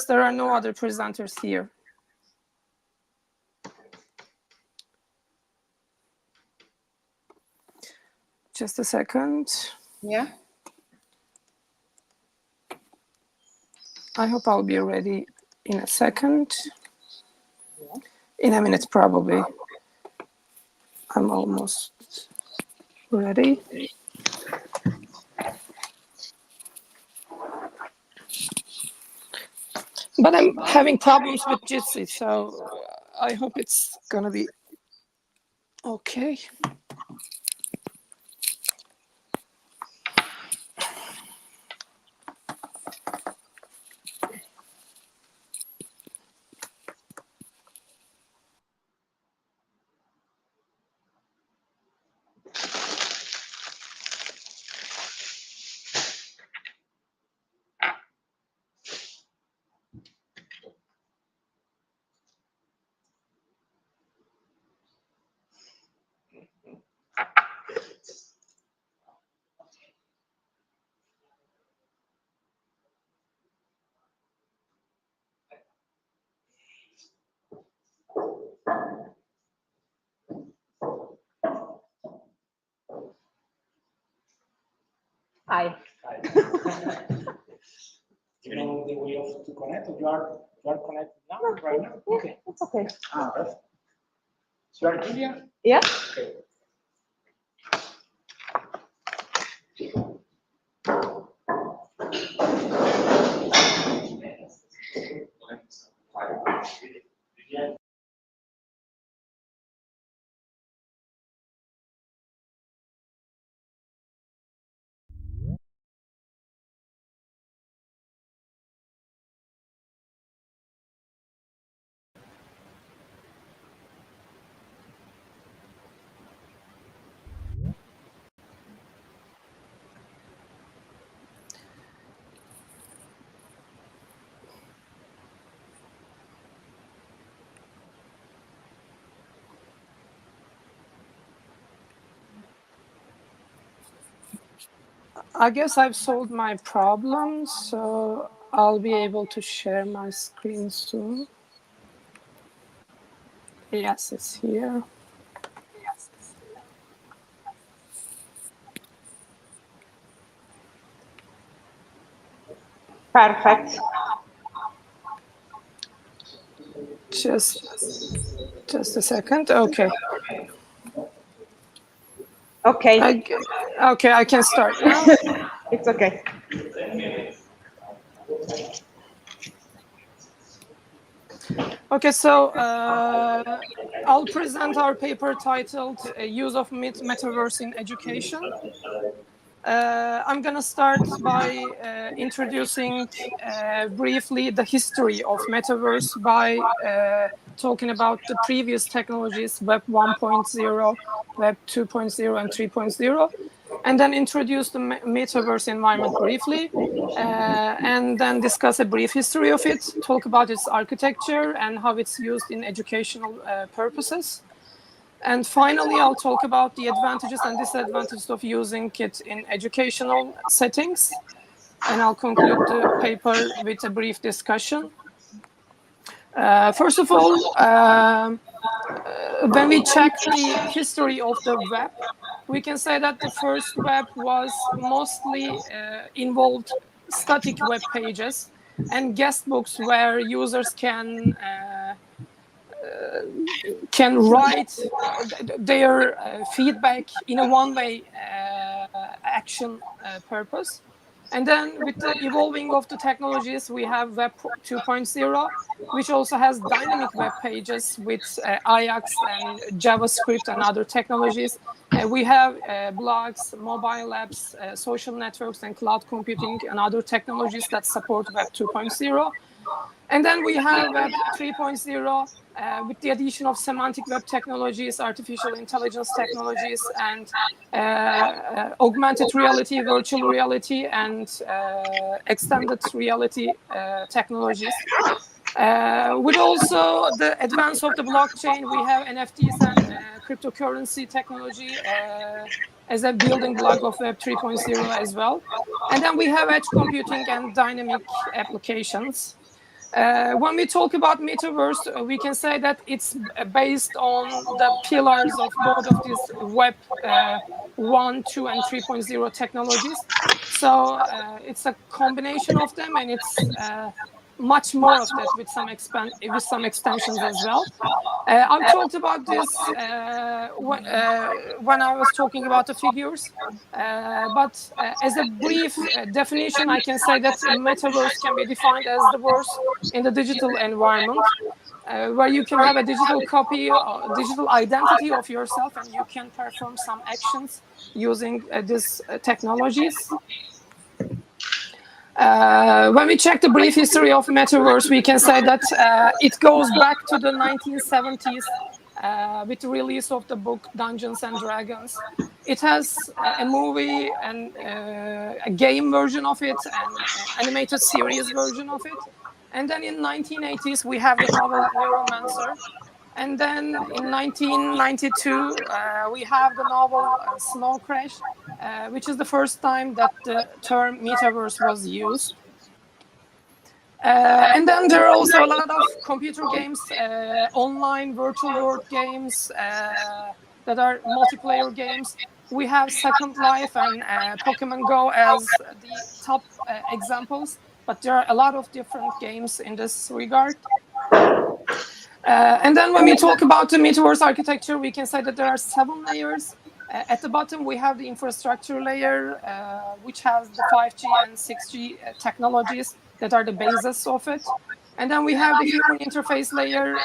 guess there are no other presenters here. Just a second. Yeah. I hope I'll be ready in a second. Yeah. In a minute, probably. I'm almost ready. But I'm having problems with Jitsi, so I hope it's gonna be okay. Hi. Do you know the way of to connect? You are connected now, right now? Yeah, Okay. it's okay. Perfect. So you are Julia? Yeah. Okay. I guess I've solved my problem, so I'll be able to share my screen soon. Yes, it's here. Perfect. Just a second. Okay. Okay. Okay, I can start now. It's okay. Okay, so I'll present our paper titled Use of Metaverse in Education. I'm going to start by introducing briefly the history of Metaverse by talking about the previous technologies, Web 1.0, Web 2.0, and 3.0, and then introduce the Metaverse environment briefly, and then discuss a brief history of it, talk about its architecture and how it's used in educational purposes. And finally, I'll talk about the advantages and disadvantages of using it in educational settings. And I'll conclude the paper with a brief discussion. First of all, when we check the history of the web, we can say that the first web was mostly involved static web pages and guest books where users can write their feedback in a one-way action purpose. And then with the evolving of the technologies, we have Web 2.0, which also has dynamic web pages with Ajax and JavaScript and other technologies. We have blogs, mobile apps, social networks, and cloud computing and other technologies that support Web 2.0. And then we have Web 3.0 with the addition of semantic web technologies, artificial intelligence technologies, and augmented reality, virtual reality, and extended reality technologies. With also the advance of the blockchain, we have NFTs and cryptocurrency technology as a building block of Web 3.0 as well. And then we have edge computing and dynamic applications. When we talk about metaverse, we can say that it's based on the pillars of both of these Web 1, 2, and 3.0 technologies. So it's a combination of them, and it's much more of that with some extensions as well. I've talked about this when I was talking about the figures, but as a brief definition, I can say that metaverse can be defined as the verse in the digital environment, where you can have a digital copy, digital identity of yourself, and you can perform some actions using these technologies. When we check the brief history of Metaverse, we can say that it goes back to the 1970s with the release of the book Dungeons and Dragons. It has a movie and a game version of it and animated series version of it. And then in 1980s, we have the novel Neuromancer. And then in 1992, we have the novel Snow Crash, which is the first time that the term metaverse was used. And then there are also a lot of computer games, online virtual world games that are multiplayer games. We have Second Life and Pokemon Go as the top examples, but there are a lot of different games in this regard. And then when we talk about the metaverse architecture, we can say that there are 7 layers. At the bottom, we have the infrastructure layer, which has the 5G and 6G technologies that are the basis of it. And then we have the human interface layer,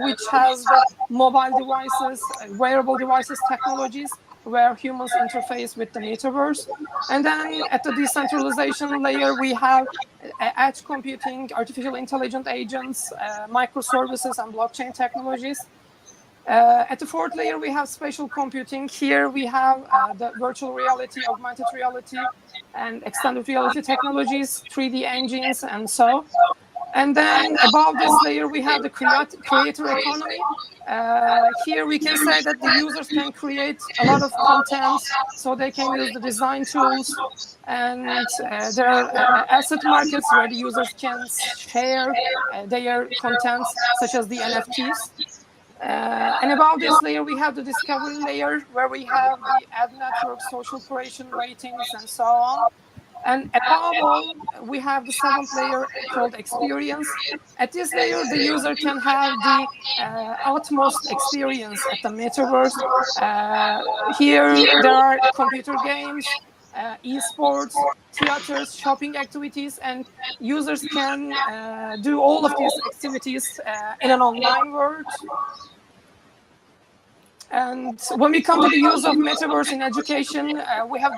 which has the mobile devices, wearable devices technologies, where humans interface with the metaverse. And then at the decentralization layer, we have edge computing, artificial intelligent agents, microservices, and blockchain technologies. At the 4th layer, we have spatial computing. Here we have the virtual reality, augmented reality, and extended reality technologies, 3D engines, and so. And then above this layer, we have the creator economy. Here we can say that the users can create a lot of content, so they can use the design tools. And there are asset markets where the users can share their contents, such as the NFTs. And above this layer, we have the discovery layer, where we have the ad network, social creation, ratings, and so on. And above all, we have the 7th layer called experience. At this layer, the user can have the utmost experience at the metaverse. Here, there are computer games, esports, theaters, shopping activities, and users can do all of these activities in an online world. And when we come to the use of metaverse in education, we have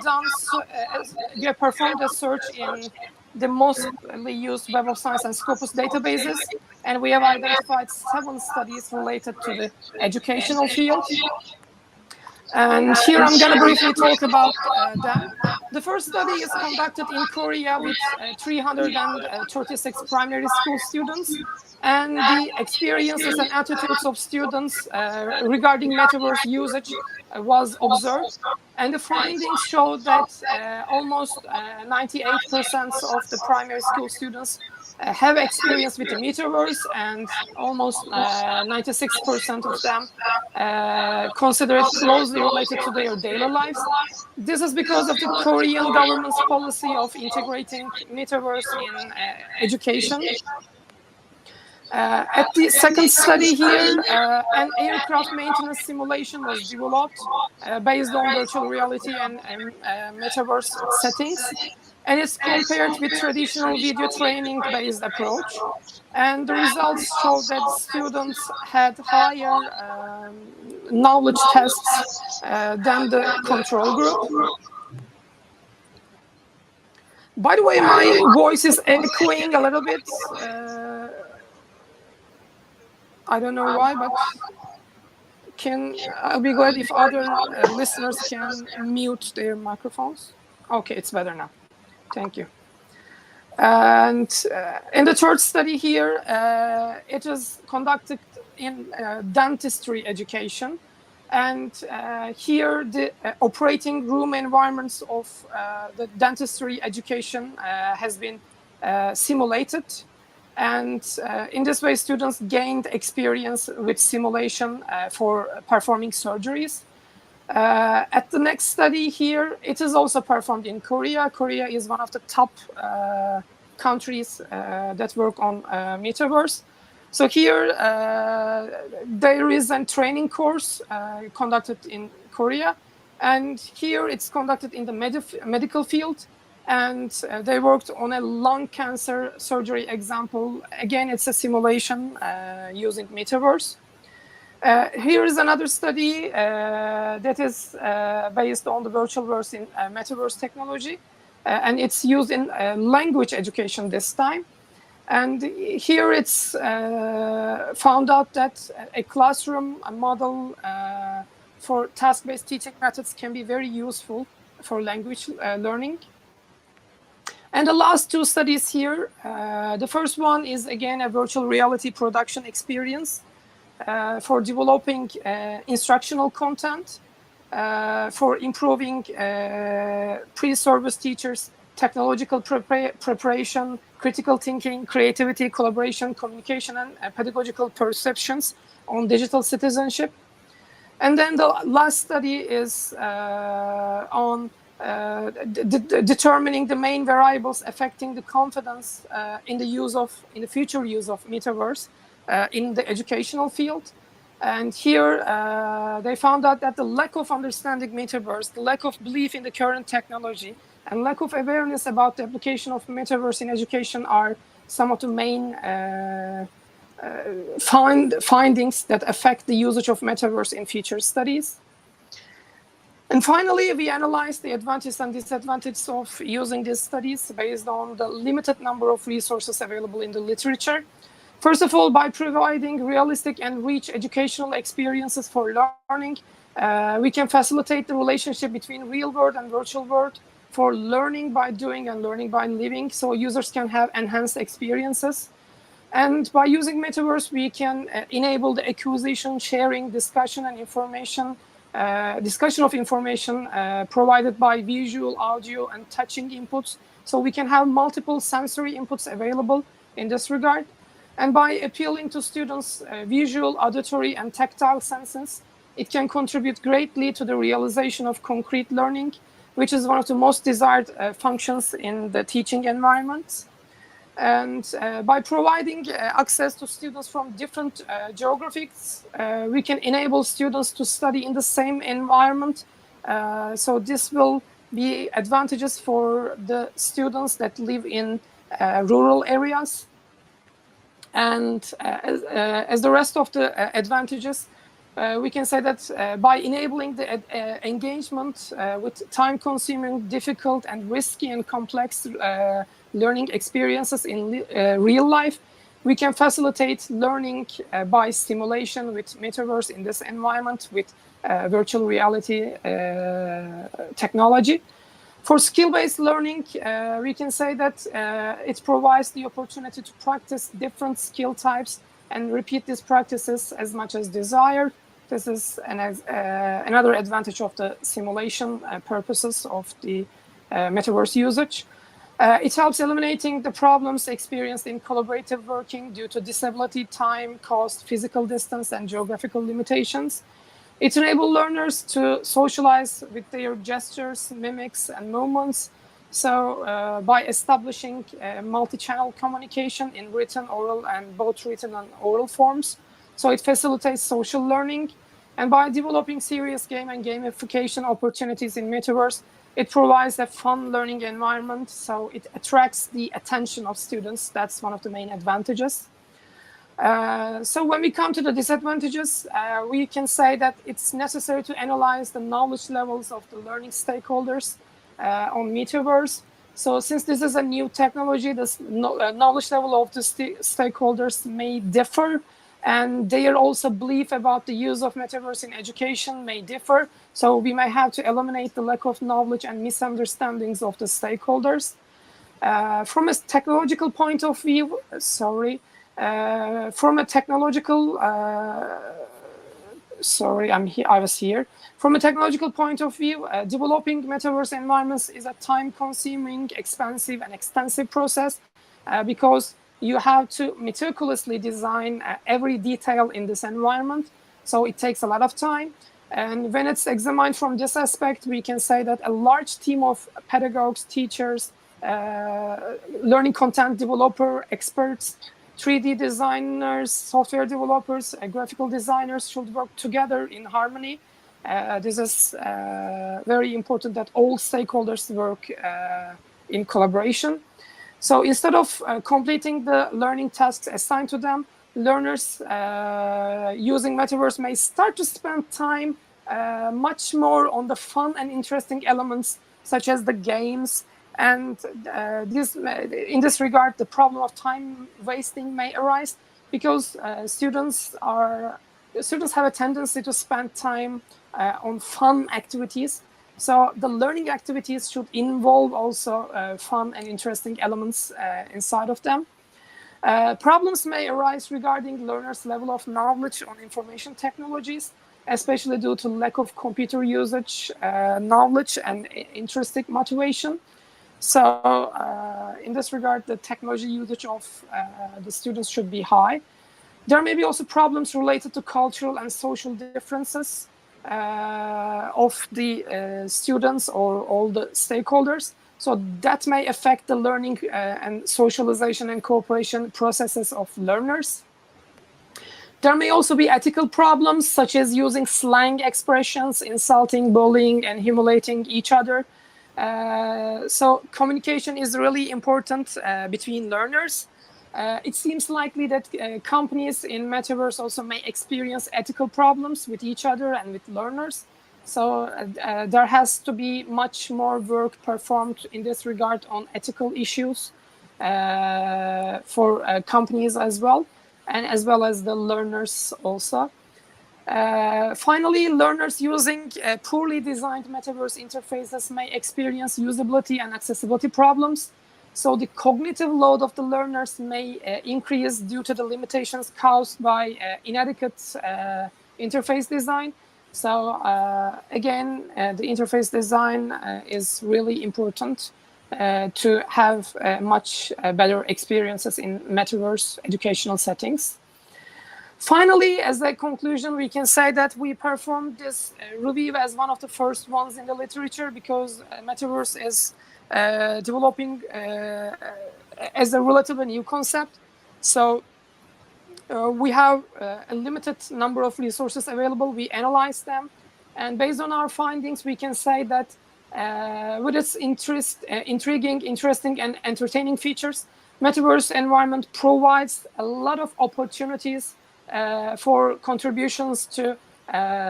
performed a search in the mostly used Web of Science and Scopus databases, and we have identified 7 studies related to the educational field. And here I'm going to briefly talk about them. The first study is conducted in Korea with 336 primary school students, and the experiences and attitudes of students regarding metaverse usage was observed. And the findings showed that almost 98% of the primary school students have experience with the metaverse, and almost 96% of them consider it closely related to their daily lives. This is because of the Korean government's policy of integrating metaverse in education. At the second study here, an aircraft maintenance simulation was developed based on virtual reality and metaverse settings. And it's compared with traditional video training-based approach. And the results show that students had higher knowledge tests than the control group. By the way, my voice is echoing a little bit. I don't know why, but I'll be glad if other listeners can mute their microphones. Okay, it's better now. Thank you. And in the third study here, it is conducted in dentistry education. And here the operating room environments of the dentistry education has been simulated. And in this way, students gained experience with simulation for performing surgeries. At the next study here, it is also performed in Korea. Korea is one of the top countries that work on Metaverse. So here, there is a training course conducted in Korea. And here it's conducted in the medical field. And they worked on a lung cancer surgery example. Again, it's a simulation using Metaverse. Here is another study that is based on the virtual verse in Metaverse technology. And it's used in language education this time. And here it's found out that a classroom model for task-based teaching methods can be very useful for language learning. And the last two studies here, the first one is again a virtual reality production experience for developing instructional content, for improving pre-service teachers' technological preparation, critical thinking, creativity, collaboration, communication, and pedagogical perceptions on digital citizenship. And then the last study is on determining the main variables affecting the confidence in the future use of Metaverse in the educational field. And here they found out that the lack of understanding Metaverse, the lack of belief in the current technology, and lack of awareness about the application of Metaverse in education are some of the main findings that affect the usage of Metaverse in future studies. And finally, we analyzed the advantages and disadvantages of using these studies based on the limited number of resources available in the literature. First of all, by providing realistic and rich educational experiences for learning, we can facilitate the relationship between real world and virtual world for learning by doing and learning by living, so users can have enhanced experiences. And by using Metaverse, we can enable the acquisition, sharing, discussion, and information discussion of information provided by visual, audio, and touching inputs. So we can have multiple sensory inputs available in this regard. And by appealing to students' visual, auditory, and tactile senses, it can contribute greatly to the realization of concrete learning, which is one of the most desired functions in the teaching environments. And by providing access to students from different geographies, we can enable students to study in the same environment. So this will be advantages for the students that live in rural areas. And as the rest of the advantages, we can say that by enabling the engagement with time-consuming, difficult, and risky and complex learning experiences in real life, we can facilitate learning by simulation with Metaverse in this environment with virtual reality technology. For skill-based learning, we can say that it provides the opportunity to practice different skill types and repeat these practices as much as desired. This is another advantage of the simulation purposes of the Metaverse usage. It helps eliminating the problems experienced in collaborative working due to disability, time, cost, physical distance, and geographical limitations. It enables learners to socialize with their gestures, mimics, and movements. So by establishing multi-channel communication in written, oral, and both written and oral forms. So it facilitates social learning. And by developing serious game and gamification opportunities in Metaverse, it provides a fun learning environment. So it attracts the attention of students. That's one of the main advantages. So when we come to the disadvantages, we can say that it's necessary to analyze the knowledge levels of the learning stakeholders on Metaverse. So since this is a new technology, the knowledge level of the stakeholders may differ, and their also belief about the use of Metaverse in education may differ. So we may have to eliminate the lack of knowledge and misunderstandings of the stakeholders. From a technological point of view, from a technological, I was here. From a technological point of view, developing Metaverse environments is a time-consuming, expensive, and extensive process because you have to meticulously design every detail in this environment. So it takes a lot of time. And when it's examined from this aspect, we can say that a large team of pedagogues, teachers, learning content developer, experts, 3D designers, software developers, graphical designers should work together in harmony. This is very important that all stakeholders work in collaboration. So instead of completing the learning tasks assigned to them, learners using Metaverse may start to spend time much more on the fun and interesting elements, such as the games. And in this regard, the problem of time wasting may arise because students have a tendency to spend time on fun activities. So the learning activities should involve also fun and interesting elements inside of them. Problems may arise regarding learners' level of knowledge on information technologies, especially due to lack of computer usage, knowledge, and intrinsic motivation. So in this regard, the technology usage of the students should be high. There may be also problems related to cultural and social differences of the students or all the stakeholders. So that may affect the learning and socialization and cooperation processes of learners. There may also be ethical problems, such as using slang expressions, insulting, bullying, and humiliating each other. So communication is really important between learners. It seems likely that companies in Metaverse also may experience ethical problems with each other and with learners. So there has to be much more work performed in this regard on ethical issues for companies as well, and as well as the learners also. Finally, learners using poorly designed Metaverse interfaces may experience usability and accessibility problems. So the cognitive load of the learners may increase due to the limitations caused by inadequate interface design. So again, the interface design is really important to have much better experiences in Metaverse educational settings. Finally, as a conclusion, we can say that we performed this review as one of the first ones in the literature because Metaverse is developing as a relatively new concept. So we have a limited number of resources available. We analyzed them. And based on our findings, we can say that with its intriguing, interesting, and entertaining features, Metaverse environment provides a lot of opportunities for contributions to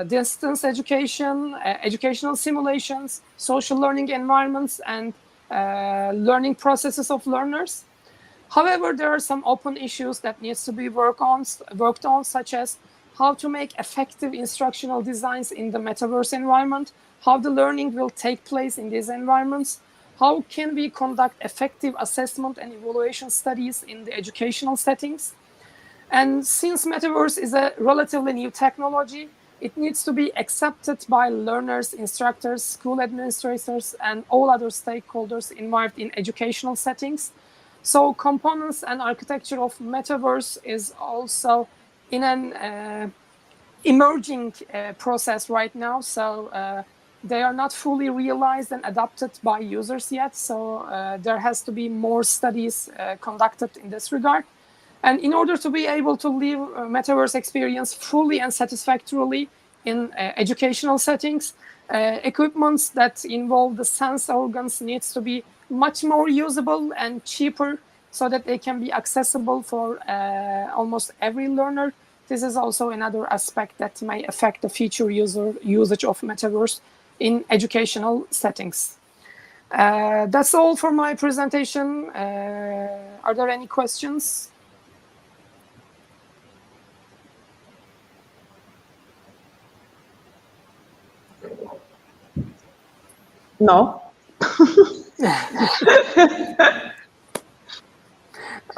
distance education, educational simulations, social learning environments, and learning processes of learners. However, there are some open issues that needs to be worked on, such as how to make effective instructional designs in the Metaverse environment, how the learning will take place in these environments, how can we conduct effective assessment and evaluation studies in the educational settings. And since Metaverse is a relatively new technology, it needs to be accepted by learners, instructors, school administrators, and all other stakeholders involved in educational settings. So components and architecture of Metaverse is also in an emerging process right now. So they are not fully realized and adopted by users yet. So there has to be more studies conducted in this regard. And in order to be able to live a Metaverse experience fully and satisfactorily in educational settings, equipments that involve the sense organs needs to be much more usable and cheaper so that they can be accessible for almost every learner. This is also another aspect that may affect the future usage of Metaverse in educational settings. That's all for my presentation. Are there any questions? No.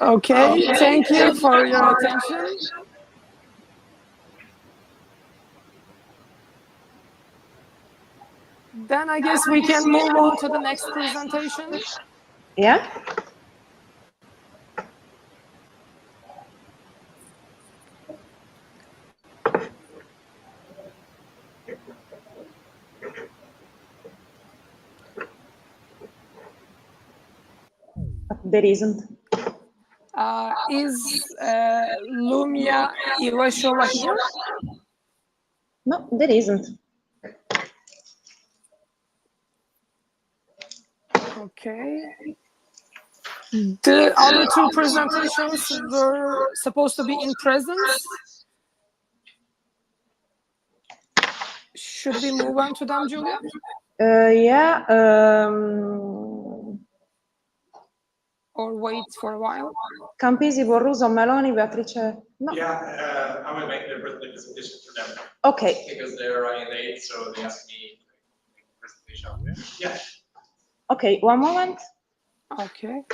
Okay, thank you for your attention. Then I guess we can move on to the next presentation. Yeah. there isn't. Is Lumia Ivashova here? No, there isn't. Okay. The other two presentations were supposed to be in presence. Should we move on to them, Julia? Yeah. Or wait for a while? Campisi, Borruso, Meloni, Beatrice. No. Yeah, I will make the presentation for them. Okay. Because they're running late, so they asked me to make the presentation. Yeah. Okay, one moment. Okay.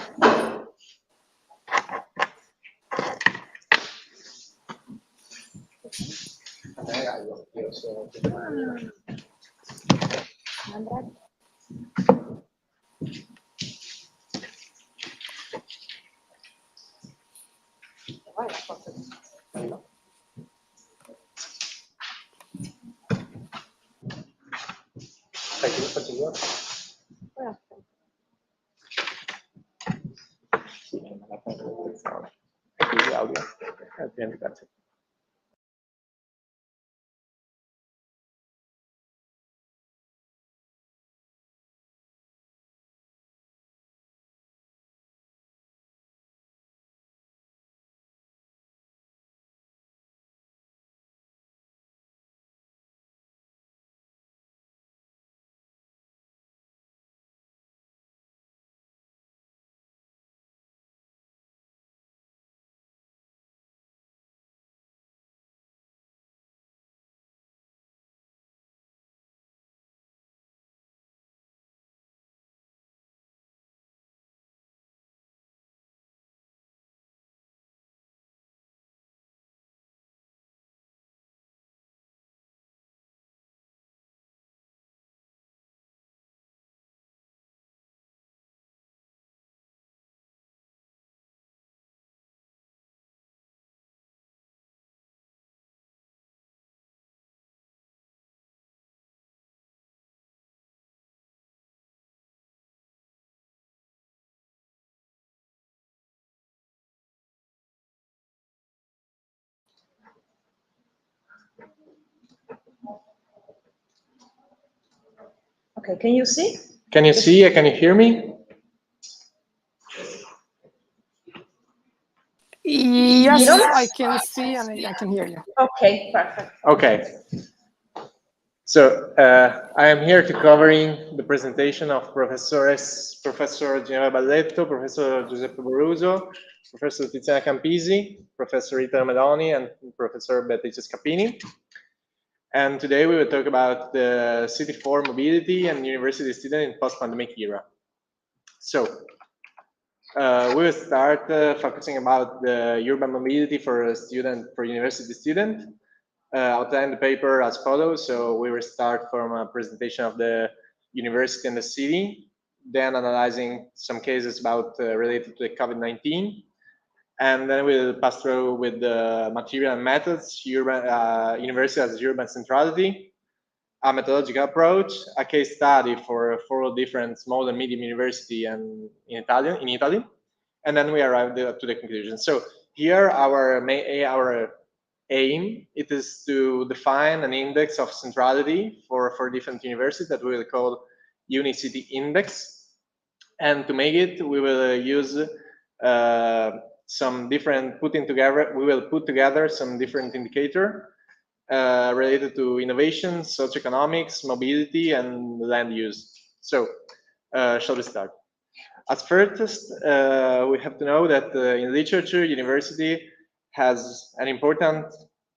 Okay, can you see? Can you see? Can you hear me? Yes, I can see and I can hear you. Okay, perfect. Okay. So I am here to covering the presentation of Professor Ginevra Balletto, Professor Giuseppe Borruso, Professor Tiziana Campisi, Professor Rita Meloni, and Professor Beatrice Scappini. And today we will talk about the city for mobility and university student in post-pandemic era. So we will start focusing about the urban mobility for a student, for university student. Outline the paper as follows. So we will start from a presentation of the university and the city, then analyzing some cases about related to the COVID-19, and then we'll pass through with the material and methods, university as urban centrality, a methodological approach, a case study for 4 different small and medium university and in Italy, and then we arrive to the conclusion. So here our aim it is to define an index of centrality for different universities that we will call Unicity Index, and to make it we will use some different we will put together some different indicator related to innovation, socioeconomics, mobility, and land use. So shall we start? At first, we have to know that in literature, university has an important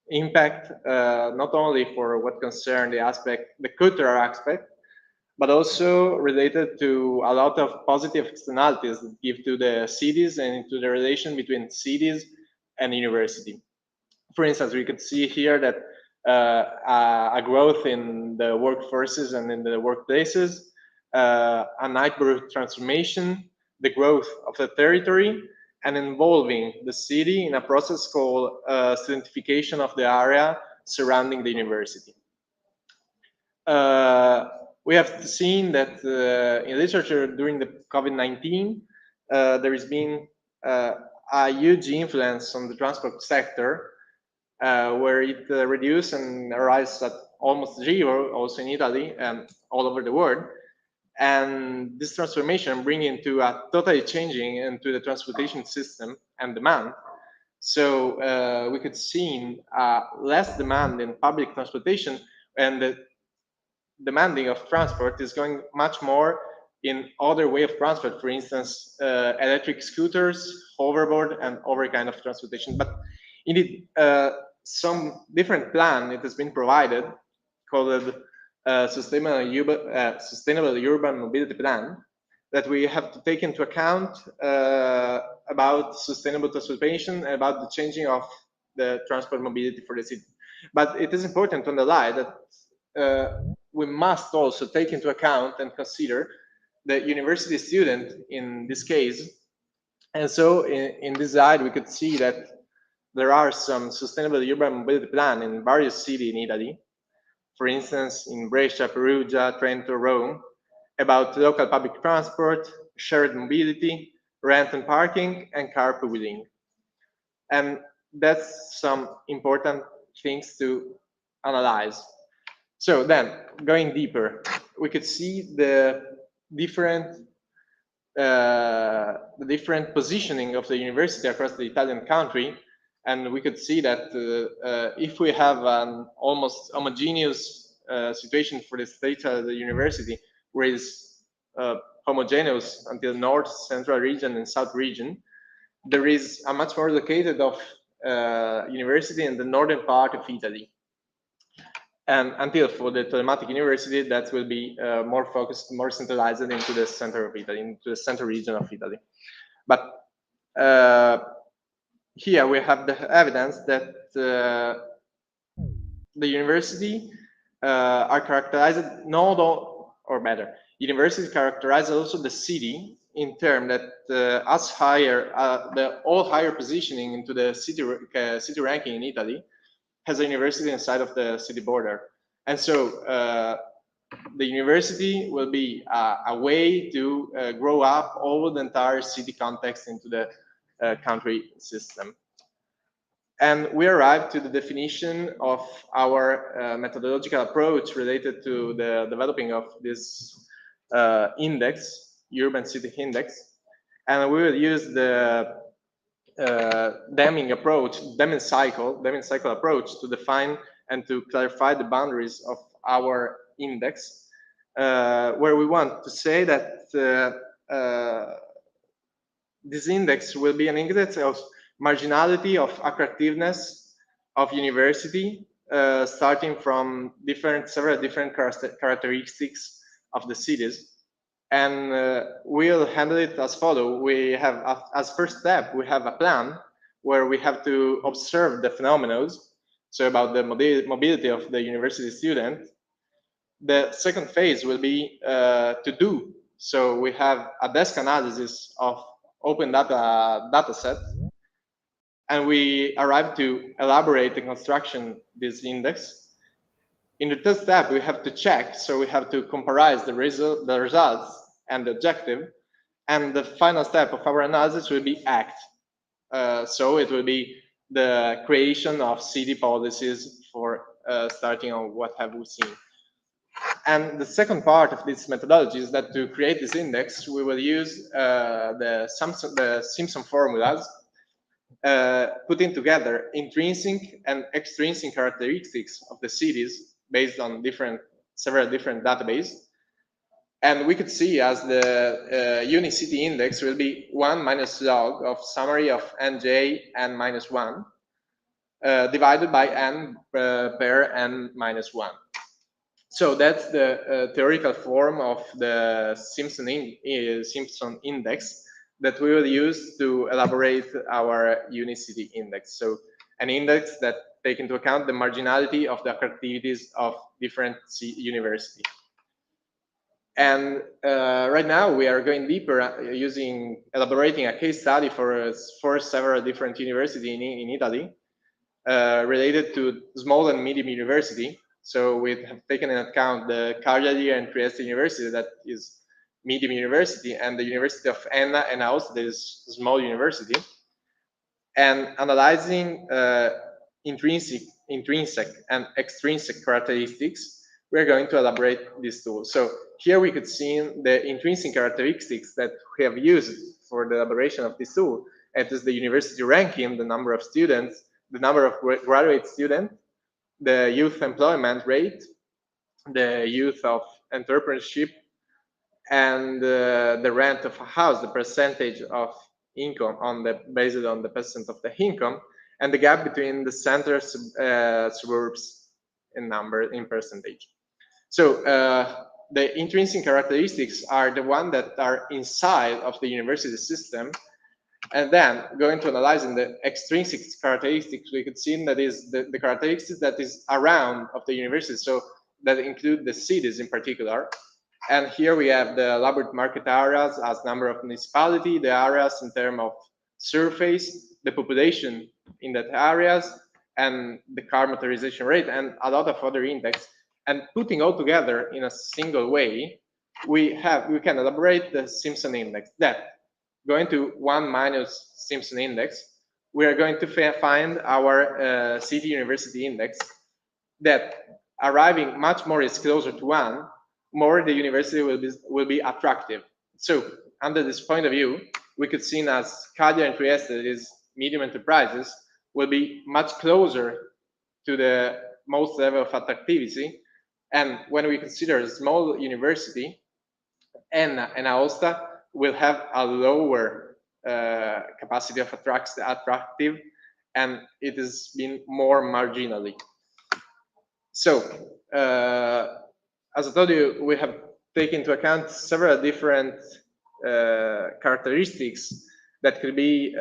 impact, not only for what concern the cultural aspect, but also related to a lot of positive externalities that give to the cities and to the relation between cities and university. For instance, we could see here that a growth in the workforces and in the workplaces, a neighborhood transformation, the growth of the territory, and involving the city in a process called studentification of the area surrounding the university. We have seen that in literature during the COVID-19, there has been a huge influence on the transport sector, where it reduced and arrives at almost zero, also in Italy and all over the world. And this transformation bringing to a totally changing into the transportation system and demand. So we could see less demand in public transportation, and the demanding of transport is going much more in other way of transport, for instance, electric scooters, hoverboard, and other kind of transportation. But indeed, some different plan it has been provided called sustainable urban mobility plan that we have to take into account about sustainable transportation and about the changing of the transport mobility for the city. But it is important to underline that we must also take into account and consider the university student in this case. And so in this slide, we could see that there are some sustainable urban mobility plan in various cities in Italy. For instance, in Brescia, Perugia, Trento, Rome, about local public transport, shared mobility, rent and parking, and carpooling. And that's some important things to analyze. So then, going deeper, we could see the different positioning of the university across the Italian country, and we could see that if we have an almost homogeneous situation for the state of the university, where it's homogeneous until north, central region, and south region, there is a much more located of university in the northern part of Italy. And until for the telematic university, that will be more focused, more centralized into the center of Italy, into the central region of Italy. But here we have the evidence that the university are characterized not all, or better, university characterize also the city in term that as higher, the all higher positioning into the city ranking in Italy has a university inside of the city border. And so the university will be a way to grow up all the entire city context into the country system. And we arrived to the definition of our methodological approach related to the developing of this index, urban city index. And we will use the Deming cycle approach to define and to clarify the boundaries of our index, where we want to say that this index will be an index of marginality, of attractiveness of university, starting from several different characteristics of the cities. And we'll handle it as follow. We have, as first step, we have a plan where we have to observe the phenomena, so about the mobility of the university student. The second phase will be to do. So we have a desk analysis of open data set, and we arrive to elaborate the construction this index. In the third step, we have to check, so we have to compare the results and the objective. And the final step of our analysis will be act. So it will be the creation of city policies for starting on what have we seen. And the second part of this methodology is that to create this index, we will use the Simpson formulas, putting together intrinsic and extrinsic characteristics of the cities based on several different databases. And we could see as the unicity index will be 1 minus log of summary of nj n minus 1 divided by n per n minus 1. So that's the theoretical form of the Simpson index that we will use to elaborate our unicity index. So an index that take into account the marginality of the activities of different universities. And right now we are going deeper elaborating a case study for several different universities in Italy related to small and medium university. So we have taken into account the Cagliari and Trieste University that is medium university, and the University of Enna and Aosta, that is a small university, and analyzing intrinsic and extrinsic characteristics, we're going to elaborate this tool. So here we could see the intrinsic characteristics that we have used for the elaboration of this tool. It is the university ranking, the number of students, the number of graduate students, the youth employment rate, the youth of entrepreneurship, and the rent of a house, the percentage of income based on the percent of the income, and the gap between the center suburbs in percentage. So the intrinsic characteristics are the ones that are inside of the university system, and then going to analyzing the extrinsic characteristics, we could see that is the characteristics that is around of the university, so that include the cities in particular. And here we have the elaborate market areas as number of municipality, the areas in terms of surface, the population in that areas, and the car motorization rate, and a lot of other index. And putting all together in a single way, we can elaborate the Simpson index. That going to 1 minus Simpson index, we are going to find our city university index, that arriving much more is closer to 1, more the university will be attractive. So under this point of view, we could see as Cagliari and Trieste, that is medium enterprises, will be much closer to the most level of attractivity. And when we consider a small university, Enna and Aosta will have a lower capacity of attractive, and it has been more marginally. So, as I told you, we have taken into account several different characteristics that could be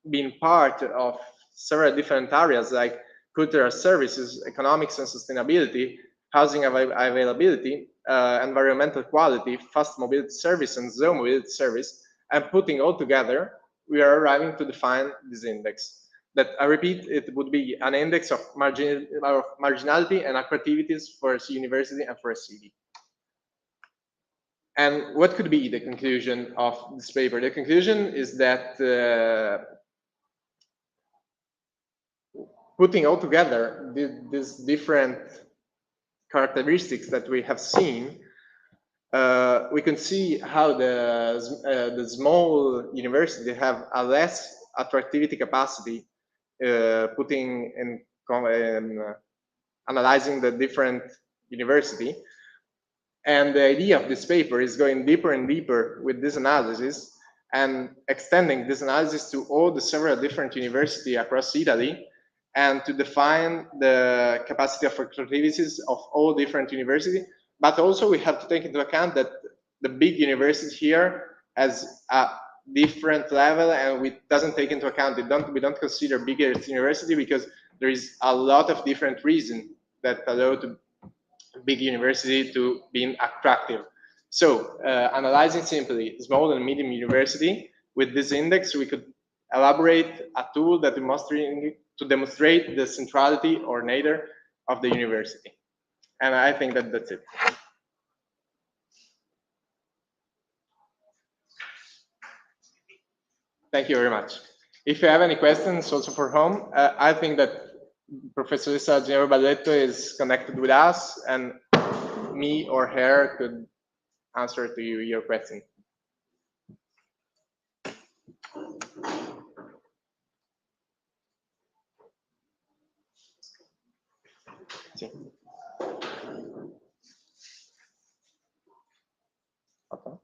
being part of several different areas like cultural services, economics and sustainability, housing availability, environmental quality, fast mobility service, and zone mobility service. And putting all together, we are arriving to define this index. That, I repeat, it would be an index of marginality and attractivities for a university and for a city. And what could be the conclusion of this paper? The conclusion is that putting all together these different characteristics that we have seen, we can see how the small university have a less attractivity capacity, putting in analyzing the different university. And the idea of this paper is going deeper and deeper with this analysis and extending this analysis to all the several different universities across Italy, and to define the capacity of attractivities of all different universities. But also we have to take into account that the big university here has a different level, and we doesn't take into account, we don't consider bigger university because there is a lot of different reasons that allow to big university to being attractive. So analyzing simply small and medium university, with this index, we could elaborate a tool that to demonstrate the centrality or nature of the university. And I think that that's it. Thank you very much. If you have any questions also for home, I think that Professor Ginevra Balletto is connected with us, and me or her could answer to you your question. Sí. Okay.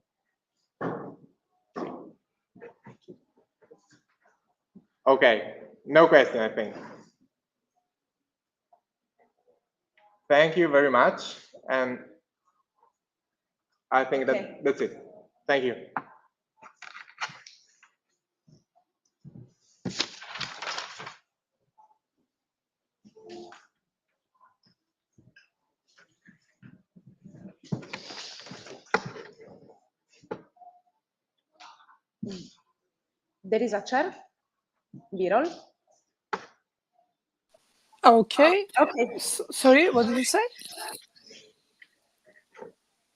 Okay, no question, I think. Thank you very much, and I think that that's it. Thank you. There is a chair, B-roll. Okay. Okay. Sorry, what did you say?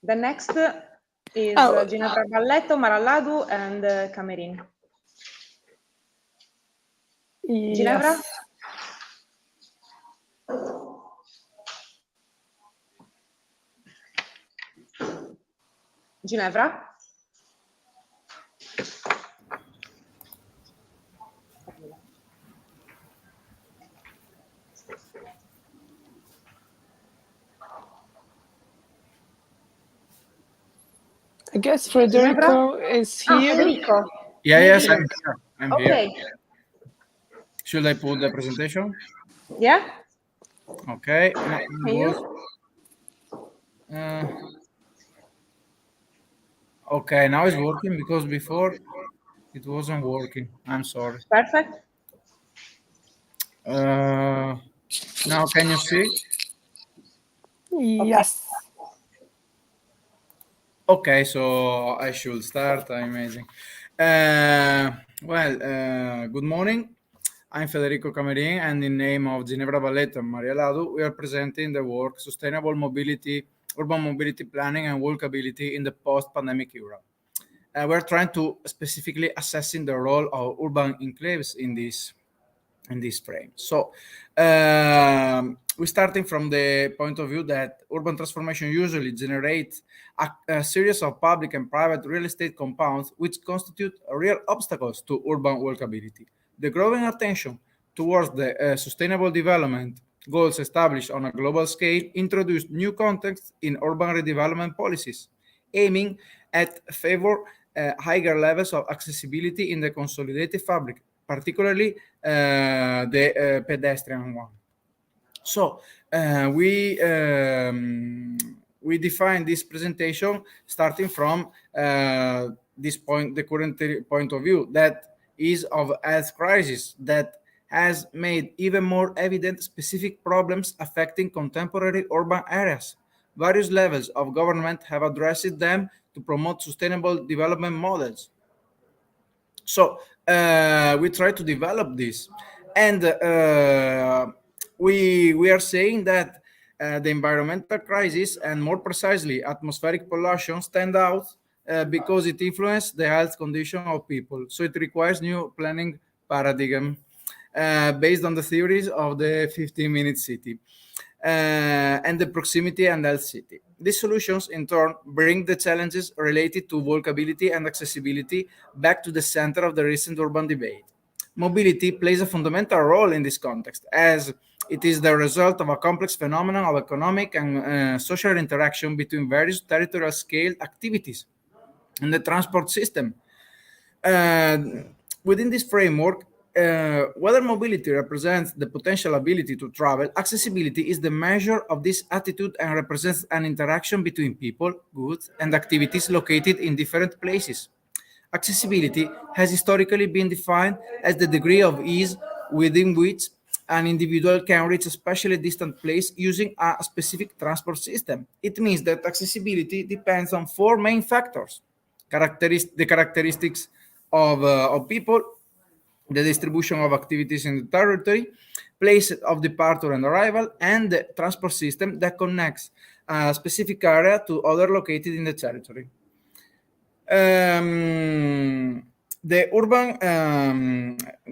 The next is Ginevra Balletto, Maralladu, and Camerin. Ginevra? Yes. Ginevra? I guess Federico is here. Federico. Yeah, Maybe. yes, I'm here. I'm Okay. here. Should I put the presentation? Yeah? Okay. Now Can you? Okay, now it's working because before it wasn't working. I'm sorry. Perfect. Now can you see? Yes. Okay, so I should start. Amazing. Good morning. I'm Federico Camerin, and in name of Ginevra Balletto and Maria Ladu, we are presenting the work Sustainable Mobility, Urban Mobility Planning and Walkability in the Post-Pandemic Era. We're trying to specifically assessing the role of urban enclaves in this frame. So we're starting from the point of view that urban transformation usually generates a series of public and private real estate compounds which constitute real obstacles to urban walkability. The growing attention towards the sustainable development goals established on a global scale introduced new contexts in urban redevelopment policies, aiming at favor higher levels of accessibility in the consolidated fabric, particularly the pedestrian one. So we define this presentation starting from this point, the current point of view that is of health crisis that has made even more evident specific problems affecting contemporary urban areas. Various levels of government have addressed them to promote sustainable development models. So we try to develop this, and we are saying that the environmental crisis, and more precisely atmospheric pollution, stand out because it influences the health condition of people. So it requires new planning paradigm based on the theories of the 15-minute city and the proximity and health city. These solutions, in turn, bring the challenges related to walkability and accessibility back to the center of the recent urban debate. Mobility plays a fundamental role in this context, as it is the result of a complex phenomenon of economic and social interaction between various territorial scale activities in the transport system. Within this framework, whether mobility represents the potential ability to travel, accessibility is the measure of this attitude and represents an interaction between people, goods, and activities located in different places. Accessibility has historically been defined as the degree of ease within which an individual can reach a spatially distant place using a specific transport system. It means that accessibility depends on four main factors: the characteristics of people, the distribution of activities in the territory, place of departure and arrival, and the transport system that connects a specific area to other located in the territory. The urban,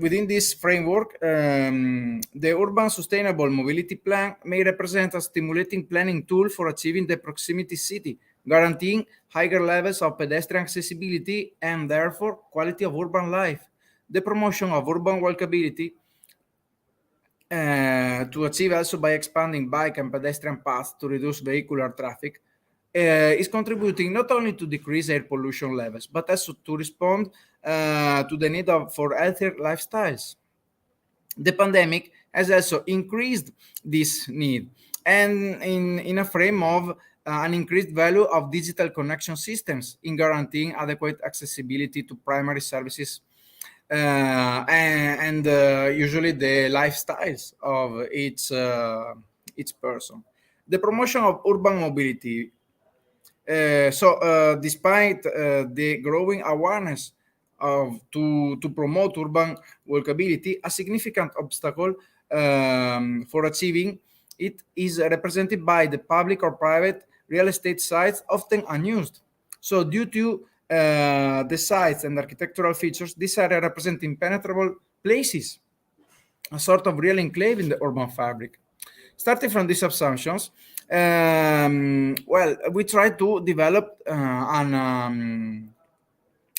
within this framework, the urban sustainable mobility plan may represent a stimulating planning tool for achieving the proximity city, guaranteeing higher levels of pedestrian accessibility and therefore quality of urban life. The promotion of urban walkability to achieve also by expanding bike and pedestrian paths to reduce vehicular traffic is contributing not only to decrease air pollution levels, but also to respond to the need for healthier lifestyles. The pandemic has also increased this need, and in a frame of an increased value of digital connection systems in guaranteeing adequate accessibility to primary services and usually the lifestyles of each person. The promotion of urban mobility. Despite the growing awareness to promote urban walkability, a significant obstacle for achieving it is represented by the public or private real estate sites, often unused. So due to the sites and architectural features, this area represents impenetrable places, a sort of real enclave in the urban fabric. Starting from these assumptions, well, we try to develop a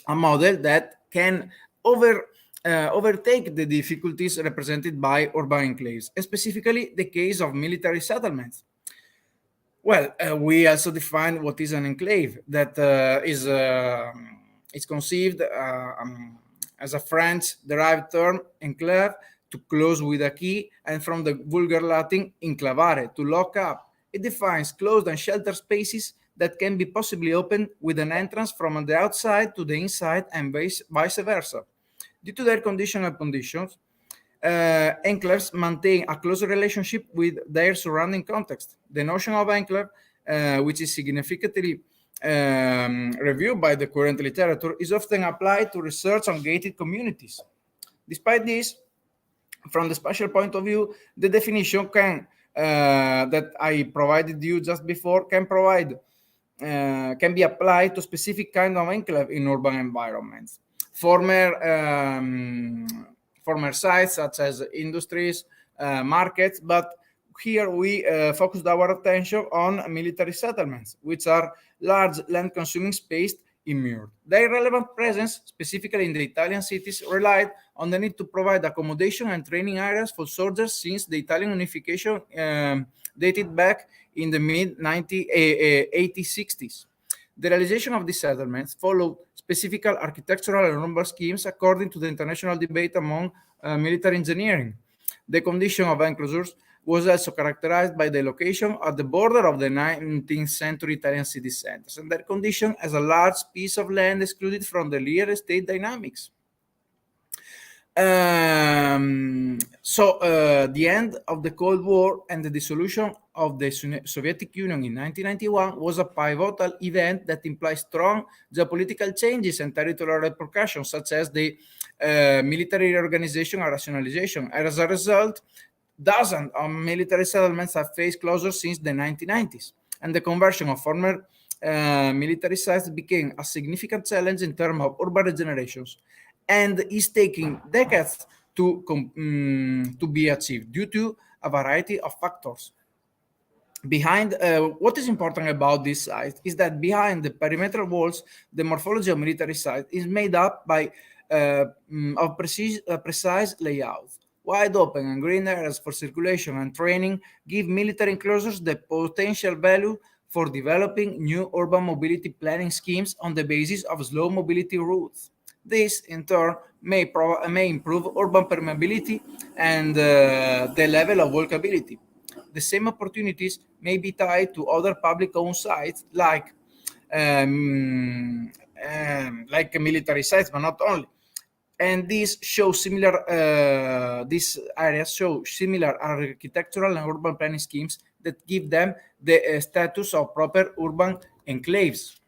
model that can overtake the difficulties represented by urban enclaves, specifically the case of military settlements. Well, we also define what is an enclave. That is conceived as a French-derived term, enclave, to close with a key, and from the vulgar Latin, enclavare, to lock up. It defines closed and sheltered spaces that can be possibly opened with an entrance from the outside to the inside and vice versa. Due to their conditions, enclaves maintain a close relationship with their surrounding context. The notion of enclave, which is significantly reviewed by the current literature, is often applied to research on gated communities. Despite this, from the spatial point of view, the definition that I provided you just before can be applied to specific kind of enclave in urban environments. Former sites such as industries, markets, but here we focused our attention on military settlements, which are large land-consuming spaces immured. Their relevant presence, specifically in the Italian cities, relied on the need to provide accommodation and training areas for soldiers since the Italian unification dated back in the mid-1860s. The realization of these settlements followed specific architectural and urban schemes according to the international debate among military engineering. The condition of enclosures was also characterized by the location at the border of the 19th century Italian city centers, and their condition as a large piece of land excluded from the real estate dynamics. The end of the Cold War and the dissolution of the Soviet Union in 1991 was a pivotal event that implies strong geopolitical changes and territorial repercussions, such as the military reorganization and rationalization. As a result, dozens of military settlements have faced closure since the 1990s, and the conversion of former military sites became a significant challenge in terms of urban regenerations, and is taking decades to be achieved due to a variety of factors. What is important about this site is that behind the perimeter walls, the morphology of military site is made up by of precise layout. Wide open and green areas for circulation and training give military enclosures the potential value for developing new urban mobility planning schemes on the basis of slow mobility routes. This, in turn, may improve urban permeability and the level of walkability. The same opportunities may be tied to other public-owned sites like military sites, but not only. And these areas show similar architectural and urban planning schemes that give them the status of proper urban enclaves.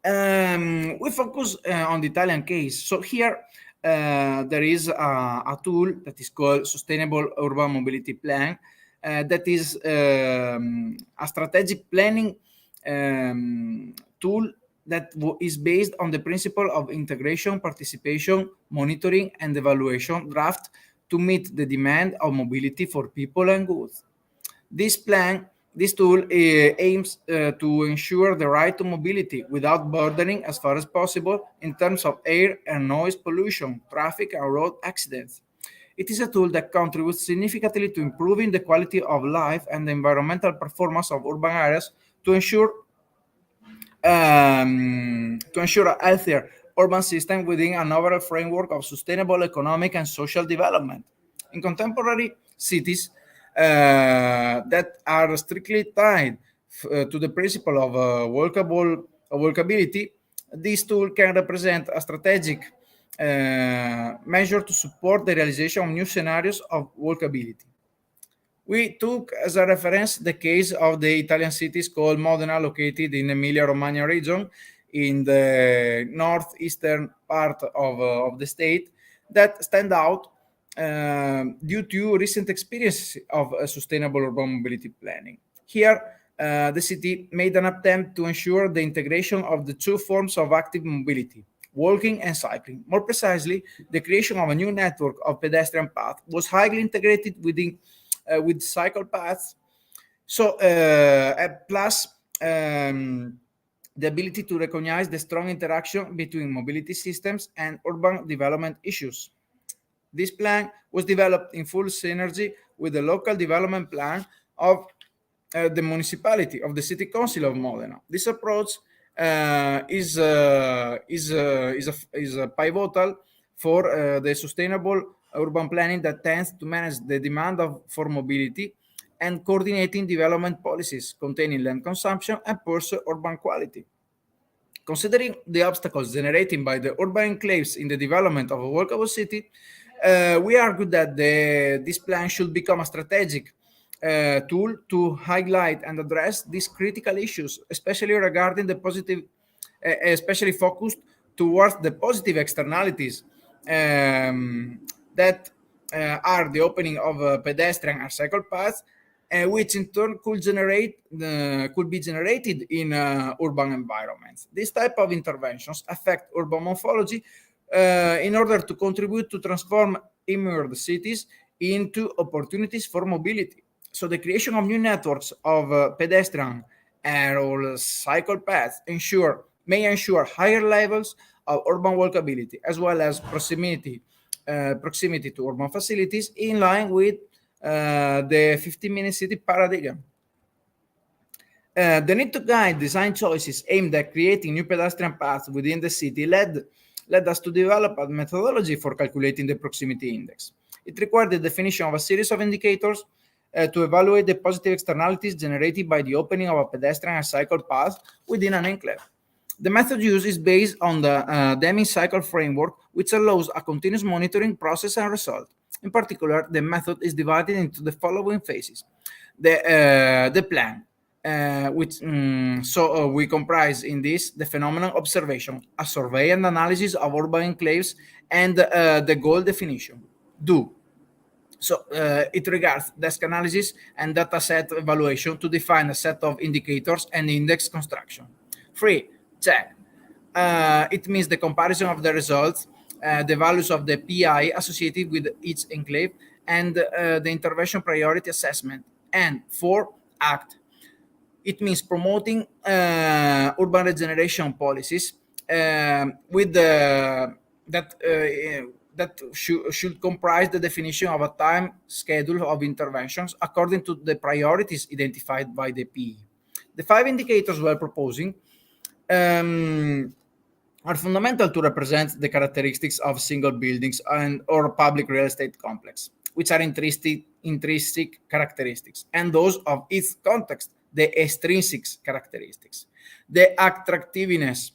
We focus on the Italian case. So here there is a tool that is called Sustainable Urban Mobility Plan that is a strategic planning tool that is based on the principle of integration, participation, monitoring, and evaluation draft to meet the demand of mobility for people and goods. This tool aims to ensure the right to mobility without burdening as far as possible in terms of air and noise pollution, traffic, and road accidents. It is a tool that contributes significantly to improving the quality of life and the environmental performance of urban areas to ensure a healthier urban system within an overall framework of sustainable economic and social development. In contemporary cities that are strictly tied to the principle of walkability, this tool can represent a strategic measure to support the realization of new scenarios of walkability. We took as a reference the case of the Italian cities called Modena, located in the Emilia-Romagna region in the northeastern part of the state, that stand out due to recent experiences of sustainable urban mobility planning. Here, the city made an attempt to ensure the integration of the two forms of active mobility, walking and cycling. More precisely, the creation of a new network of pedestrian paths was highly integrated with cycle paths. So, plus the ability to recognize the strong interaction between mobility systems and urban development issues. This plan was developed in full synergy with the local development plan of the municipality of the City Council of Modena. This approach is pivotal for the sustainable urban planning that tends to manage the demand for mobility and coordinating development policies containing land consumption and pursue urban quality. Considering the obstacles generated by the urban enclaves in the development of a walkable city, we argue that this plan should become a strategic tool to highlight and address these critical issues, especially regarding the positive, especially focused towards the positive externalities that are the opening of pedestrian and cycle paths, which in turn could be generated in urban environments. This type of interventions affect urban morphology in order to contribute to transform immersed cities into opportunities for mobility. So the creation of new networks of pedestrian and cycle paths may ensure higher levels of urban walkability as well as proximity to urban facilities in line with the 15-minute city paradigm. The need to guide design choices aimed at creating new pedestrian paths within the city led us to develop a methodology for calculating the proximity index. It required the definition of a series of indicators to evaluate the positive externalities generated by the opening of a pedestrian and cycle path within an enclave. The method used is based on the Deming cycle framework, which allows a continuous monitoring process and result. In particular, the method is divided into the following phases. The plan, we comprise in this the phenomenon observation, a survey and analysis of urban enclaves, and the goal definition. Do. So it regards desk analysis and data set evaluation to define a set of indicators and index construction. 3. Check. It means the comparison of the results, the values of the PI associated with each enclave, and the intervention priority assessment. And 4. Act. It means promoting urban regeneration policies with that should comprise the definition of a time schedule of interventions according to the priorities identified by the PE. The 5 indicators we're proposing are fundamental to represent the characteristics of single buildings or public real estate complex, which are intrinsic characteristics, and those of its context, the extrinsic characteristics. The attractiveness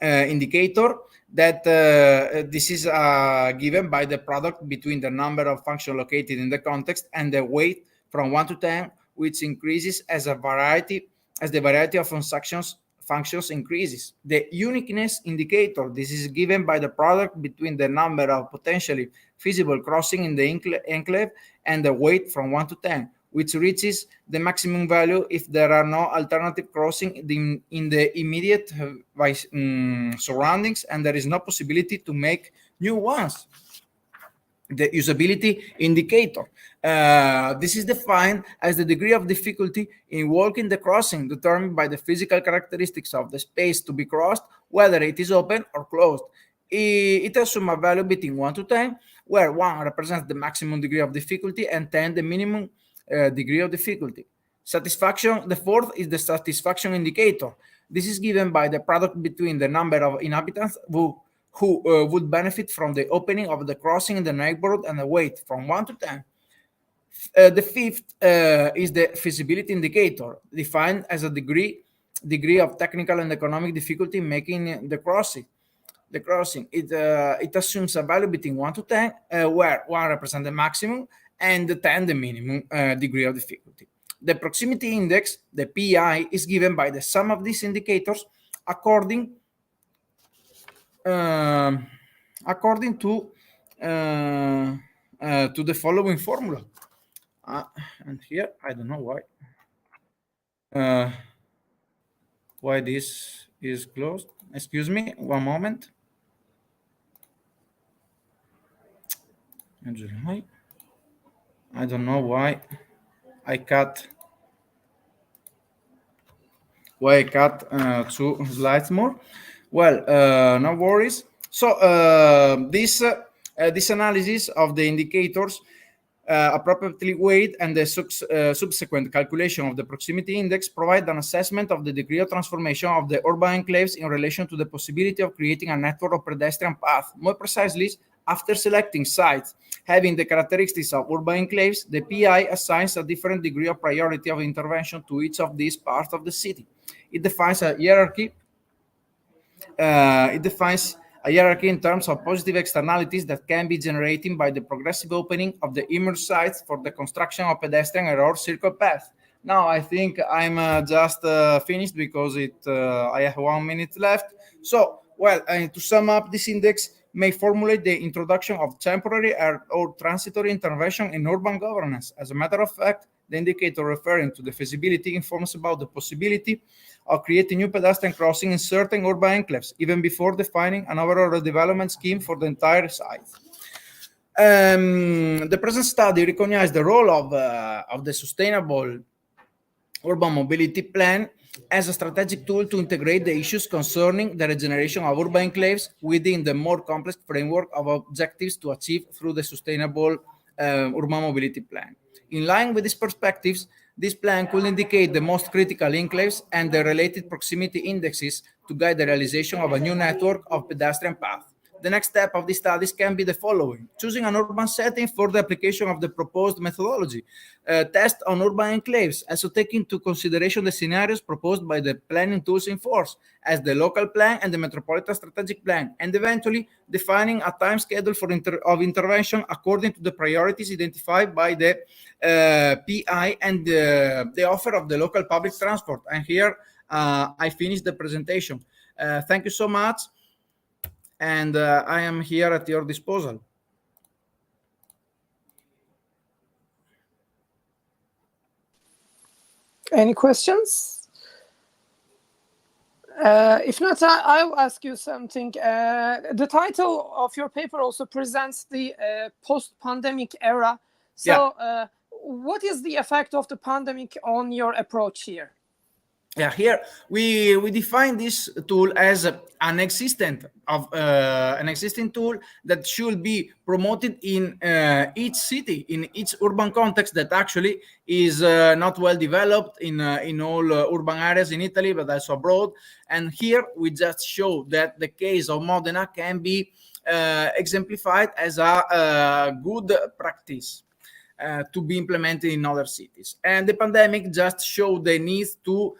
indicator, that this is given by the product between the number of functions located in the context and the weight from 1 to 10, which increases as the variety of functions increases. The uniqueness indicator, this is given by the product between the number of potentially feasible crossing in the enclave and the weight from 1 to 10, which reaches the maximum value if there are no alternative crossing in the immediate surroundings and there is no possibility to make new ones. The usability indicator. This is defined as the degree of difficulty in walking the crossing determined by the physical characteristics of the space to be crossed, whether it is open or closed. It assumes a value between 1 to 10, where 1 represents the maximum degree of difficulty and 10 the minimum degree of difficulty. Satisfaction. The 4th is the satisfaction indicator. This is given by the product between the number of inhabitants who would benefit from the opening of the crossing in the neighborhood and the weight from 1 to 10. The 5th is the feasibility indicator, defined as a degree of technical and economic difficulty in making the crossing. It assumes a value between 1 to 10, where 1 represents the maximum and 10 the minimum degree of difficulty. The proximity index, the PI, is given by the sum of these indicators according to the following formula. And here, I don't know why. Why this is closed? Excuse me, one moment. I don't know why I cut two slides more. Well, no worries. So this analysis of the indicators appropriately weighed and the subsequent calculation of the proximity index provide an assessment of the degree of transformation of the urban enclaves in relation to the possibility of creating a network of pedestrian paths. More precisely, after selecting sites having the characteristics of urban enclaves, the PI assigns a different degree of priority of intervention to each of these parts of the city. It defines a hierarchy in terms of positive externalities that can be generated by the progressive opening of the immersed sites for the construction of pedestrian or circle paths. Now I think I'm just finished because I have 1 minute left. So, well, to sum up, this index may formulate the introduction of temporary or transitory intervention in urban governance. As a matter of fact, the indicator referring to the feasibility informs about the possibility of creating new pedestrian crossing in certain urban enclaves, even before defining an overall development scheme for the entire site. The present study recognized the role of the sustainable urban mobility plan as a strategic tool to integrate the issues concerning the regeneration of urban enclaves within the more complex framework of objectives to achieve through the sustainable urban mobility plan. In line with these perspectives, this plan could indicate the most critical enclaves and the related proximity indexes to guide the realization of a new network of pedestrian paths. The next step of the studies can be the following: choosing an urban setting for the application of the proposed methodology, test on urban enclaves, also taking into consideration the scenarios proposed by the planning tools in force, as the local plan and the metropolitan strategic plan, and eventually defining a time schedule for intervention according to the priorities identified by the PI and the offer of the local public transport. And here I finished the presentation. Thank you so much. And I am here at your disposal. Any questions? If not, I'll ask you something. The title of your paper also presents the post-pandemic era. So what is the effect of the pandemic on your approach here? Yeah, here we define this tool as an existing tool that should be promoted in each city, in each urban context that actually is not well developed in all urban areas in Italy, but also abroad. And here we just show that the case of Modena can be exemplified as a good practice to be implemented in other cities. And the pandemic just showed the need to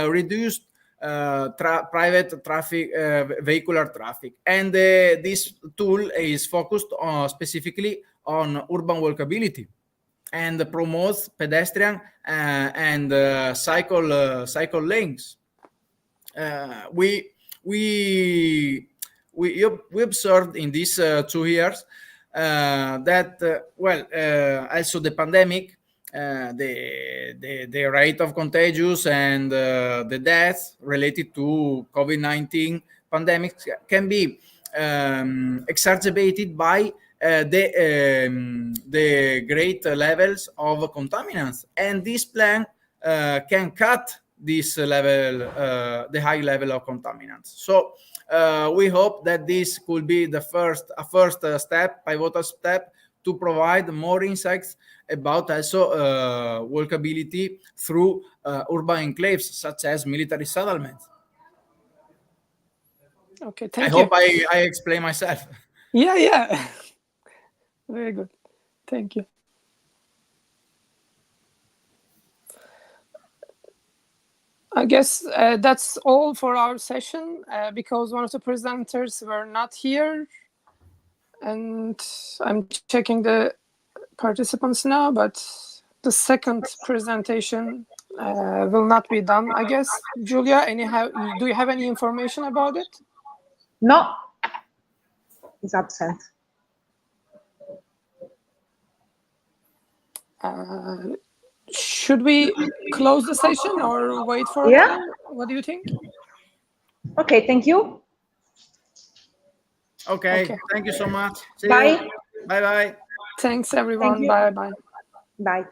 reduce private traffic, vehicular traffic. And this tool is focused specifically on urban walkability and promotes pedestrian and cycle lanes. We observed in these 2 years that also the pandemic, the rate of contagious and the deaths related to COVID-19 pandemic can be exacerbated by the great levels of contaminants, and this plan can cut this level, the high level of contaminants. So we hope that this could be a first step, pivotal step, to provide more insights about also walkability through urban enclaves such as military settlements. Okay, thank you. I hope I explain myself. Yeah. Very good. Thank you. I guess that's all for our session because one of the presenters were not here. And I'm checking the participants now, but the second presentation will not be done, I guess. Julia, do you have any information about it? No, he's absent. should we close the session or wait for a Yeah. while? What do you think? Okay, thank you. Okay, Okay. thank you so much. See Bye. you. Bye bye. Thanks, everyone. you. Bye bye. Bye.